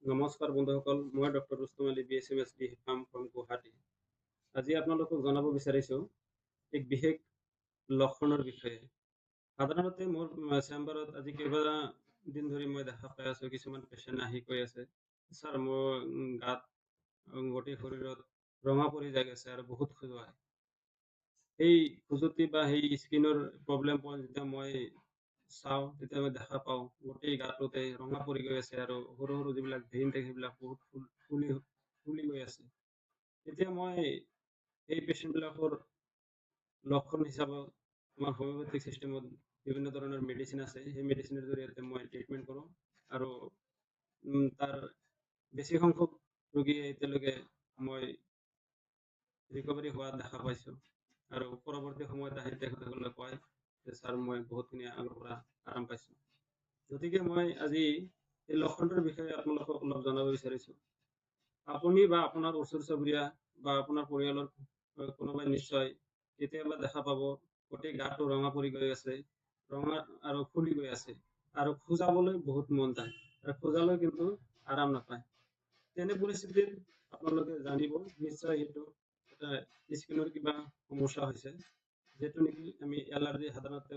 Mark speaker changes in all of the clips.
Speaker 1: নমস্কাৰ বন্ধুসকল, মই ডক্টৰ ৰুস্তম আলী BSMSD হিফাম ফ্ৰম গুৱাহাটী। আজি আপোনালোকক জনাব বিচাৰিছোঁ এক বিশেষ লক্ষণৰ বিষয়ে। সাধাৰণতে মোৰ চেম্বাৰত আজি কেইবাদিন ধৰি মই দেখা পাই আছোঁ কিছুমান পেচেণ্ট আহি কৈ আছে, ছাৰ মোৰ গাত গোটেই শৰীৰত ৰঙা পৰি যায় আছে আৰু বহুত খজুৱায়। সেই খজুৱতি বা সেই স্কিনৰ প্ৰব্লেম যেতিয়া মই চাওঁ তেতিয়া মই দেখা পাওঁ গোটেই গাটোতে ৰঙা পৰি গৈ আছে আৰু সৰু সৰু যিবিলাক ভেইন থাকে সেইবিলাক বহুত ফুলি গৈ আছে। এতিয়া মই এই পেচেণ্টবিলাকৰ লক্ষণ হিচাপত আমাৰ হোমিওপেথিক চিষ্টেমত বিভিন্ন ধৰণৰ মেডিচিন আছে। সেই মেডিচিনৰ জৰিয়তে মই ট্ৰিটমেণ্ট কৰোঁ আৰু তাৰ বেছি সংখ্যক ৰোগীয়ে এতিয়ালৈকে মই ৰিকভাৰী হোৱা দেখা পাইছোঁ আৰু পৰৱৰ্তী সময়ত আহি তেখেতসকলে কয় যে ছাৰ মই বহুতখিনি আগৰ পৰা আৰাম পাইছোঁ। গতিকে মই আজি এই লক্ষণটোৰ বিষয়ে আপোনালোকক অলপ জনাব বিচাৰিছোঁ। আপুনি বা আপোনাৰ ওচৰ চুবুৰীয়া বা আপোনাৰ পৰিয়ালৰ কোনোবাই নিশ্চয় কেতিয়াবা দেখা পাব গোটেই গাটো ৰঙা পৰি গৈ আছে, ৰঙা আৰু ফুলি গৈ আছে আৰু খোজাবলৈ বহুত মন যায় আৰু খোজালৈ কিন্তু আৰাম নাপায়। তেনে পৰিস্থিতিত আপোনালোকে জানিব নিশ্চয় সেইটো এটা স্কিনৰ কিবা সমস্যা হৈছে, যিটো নেকি আমি এলাৰ্জি সাধাৰণতে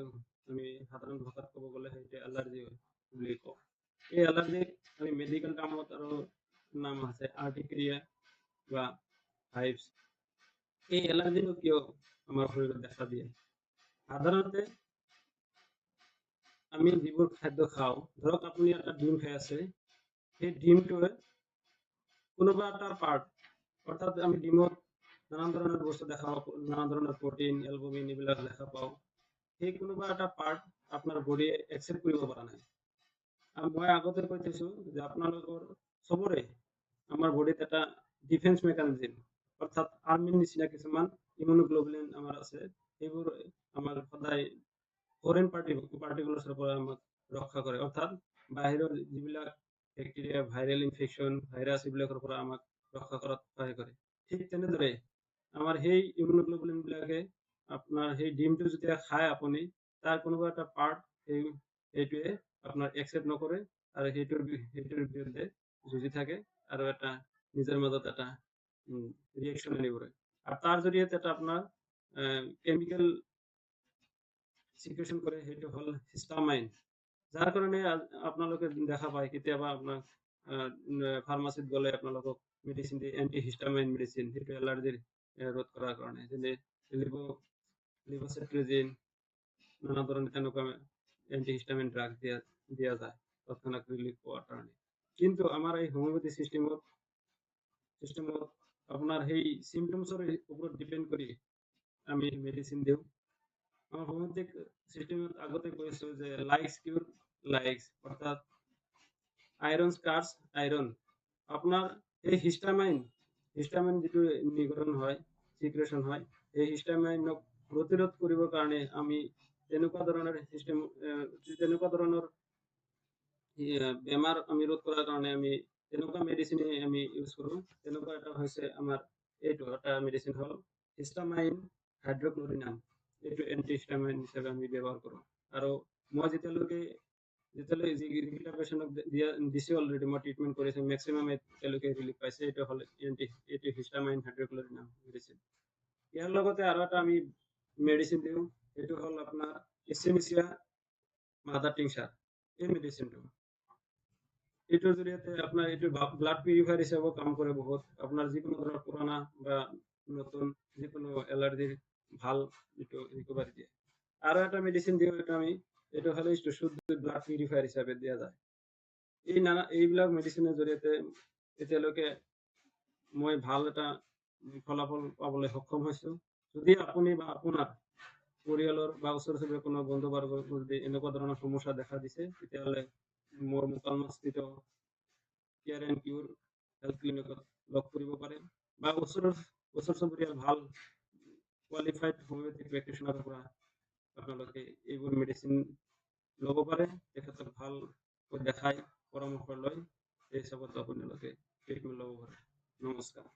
Speaker 1: আমি সাধাৰণ ভাষাত ক'ব গ'লে সেইটো এলাৰ্জি বুলি কওঁ। এই এলাৰ্জিক আমি মেডিকেল টাৰ্মত আৰু নাম আছে আৰ্টিকেৰিয়া বা হাইভছ। এই এলাৰ্জিটো কিয় আমাৰ শৰীৰত দেখা দিয়ে? সাধাৰণতে আমি যিবোৰ খাদ্য খাওঁ, ধৰক আপুনি এটা ডিম খাই আছে, সেই ডিমটোৱে কোনোবা এটা পাৰ্ট, অৰ্থাৎ আমি ডিমত নানান ধৰণৰ বস্তু দেখা পাওঁ, নানান ধৰণৰ প্ৰটিন, এলবুমিন এইবিলাক দেখা পাওঁ। সেই কোনোবা এটা পাৰ্ট আপোনাৰ বডিয়ে একচেপ্ট কৰিব পৰা নাই। আৰু মই আগতে কৈ থৈছোঁ যে আপোনালোকৰ চবৰে আমাৰ বডিত এটা ডিফেন্স মেকানিজিম, অৰ্থাৎ আৰ্মিৰ নিচিনা কিছুমান ইমিউনোগ্লোবুলিন আমাৰ আছে। সেইবোৰ আমাৰ সদায় ফৰেন পাৰ্টিকুলাৰ্ছৰ পৰা আমাক ৰক্ষা কৰে, অৰ্থাৎ বাহিৰৰ যিবিলাক বেক্টেৰিয়া, ভাইৰেল ইনফেকশ্যন, ভাইৰাছ এইবিলাকৰ পৰা আমাক ৰক্ষা কৰাত সহায় কৰে। ঠিক তেনেদৰে আমাৰ সেই ইমিউনোগ্লোবুলিনবিলাকে আপোনাৰ সেই ডিমটো যেতিয়া খায় আপুনি, তাৰ কোনোবা এটা পাৰ্ট সেইটোৱে আপোনাৰ একচেপ্ট নকৰে আৰু সেইটোৰ বিৰুদ্ধে যুঁজি থাকে আৰু এটা নিজৰ মাজত এটা ৰিয়েকশ্যন আনিব পাৰে। আৰু তাৰ জৰিয়তে এটা আপোনাৰ কেমিকেল চিক্ৰেশ্যন কৰে, সেইটো হ'ল হিষ্টামাইন। যাৰ কাৰণে আপোনালোকে দেখা পায় কেতিয়াবা আপোনাক ফাৰ্মাচীত গ'লে আপোনালোকক মেডিচিন দিয়ে, এণ্টি হিষ্টামাইন মেডিচিন, সেইটো এলাৰ্জিৰ ৰোধ কৰাৰ কাৰণে, যেনে লিভোচেট্ৰিজিন, নানা ধৰণৰ তেনেকুৱা এণ্টি হিষ্টামিন ড্ৰাগ দিয়া যায় তৎক্ষণাৎ ৰিলিফ পোৱাৰ কাৰণে। কিন্তু আমাৰ এই হোমিওপেথি চিষ্টেমত আপোনাৰ সেই চিমটমছৰ ওপৰত ডিপেণ্ড কৰি আমি মেডিচিন দিওঁ। আমাৰ হোমিওপেথিক চিষ্টেমত আগতে কৈছোঁ যে লাইক্স কিউৰ লাইক্স, অৰ্থাৎ আইৰন স্কাৰ্ছ আইৰন। আপোনাৰ এই হিষ্টামাইন যিটো নিগৰণ হয়, চিক্ৰেশ্যন হয়, এই হিষ্টামাইনক প্ৰতিৰোধ কৰিবৰ কাৰণে আমি তেনেকুৱা ধৰণৰ বেমাৰ আমি ৰোধ কৰাৰ কাৰণে আমি তেনেকুৱা মেডিচিনে আমি ইউজ কৰোঁ। তেনেকুৱা এটা হৈছে আমাৰ এইটো এটা মেডিচিন হ'ল হিষ্টামাইন হাইড্ৰক্লৰিনাম। এইটো এণ্টি হিষ্টামাইন হিচাপে আমি ব্যৱহাৰ কৰোঁ। আৰু মই যেতিয়ালৈকে যিকেইটা পেচেণ্টক দিছোঁ অলৰেডি, মই ট্ৰিটমেণ্ট কৰিছোঁ, মেক্সিমাম এতিয়ালৈকে ৰিলিফ পাইছে। এইটো হ'ল এইটো হিষ্টামাইন হাইড্ৰক্লৰিনাম মেডিচিন। ইয়াৰ লগতে আৰু এটা আমি মেডিচিন দিওঁ, সেইটো হ'ল আপোনাৰ এচেমেচিয়া মাদাৰ টিংচাৰ। এই মেডিচিনটো এইটোৰ জৰিয়তে আপোনাৰ এইটো ব্লাড পিউৰিফায়াৰ হিচাপেও কাম কৰে বহুত। আপোনাৰ যিকোনো ধৰণৰ পুৰণা বা নতুন যিকোনো এলাৰ্জিৰ ভাল এইটো ৰিকভাৰী দিয়ে। আৰু এটা মেডিচিন দিওঁ, এইটো হ'লে শুদ্ধ ব্লাড পিউৰিফায়াৰ হিচাপে দিয়া যায়। এইবিলাক মেডিচিনৰ জৰিয়তে এতিয়ালৈকে মই ভাল এটা ফলাফল পাবলৈ সক্ষম হৈছোঁ। যদি আপুনি বা আপোনাৰ পৰিয়ালৰ বা ওচৰ চুবুৰীয়া কোনো বন্ধু বৰ্গৰ যদি এনেকুৱা ধৰণৰ সমস্যা দেখা দিছে, তেতিয়াহ'লে মোৰ মুকালমুৱাস্থিত কেয়াৰ এণ্ড কিউৰ হেল্থ ক্লিনিকত লগ কৰিব পাৰে বা ওচৰ চুবুৰীয়া ভাল কোৱালিফাইড হোমিওপেথিক প্ৰেক্টিশ্যনাৰৰ পৰা আপোনালোকে এইবোৰ মেডিচিন ল'ব পাৰে। তেখেতক ভালকৈ দেখাই পৰামৰ্শ লৈ এই হিচাপত আপোনালোকে ট্ৰিটমেণ্ট ল'ব পাৰে। নমস্কাৰ।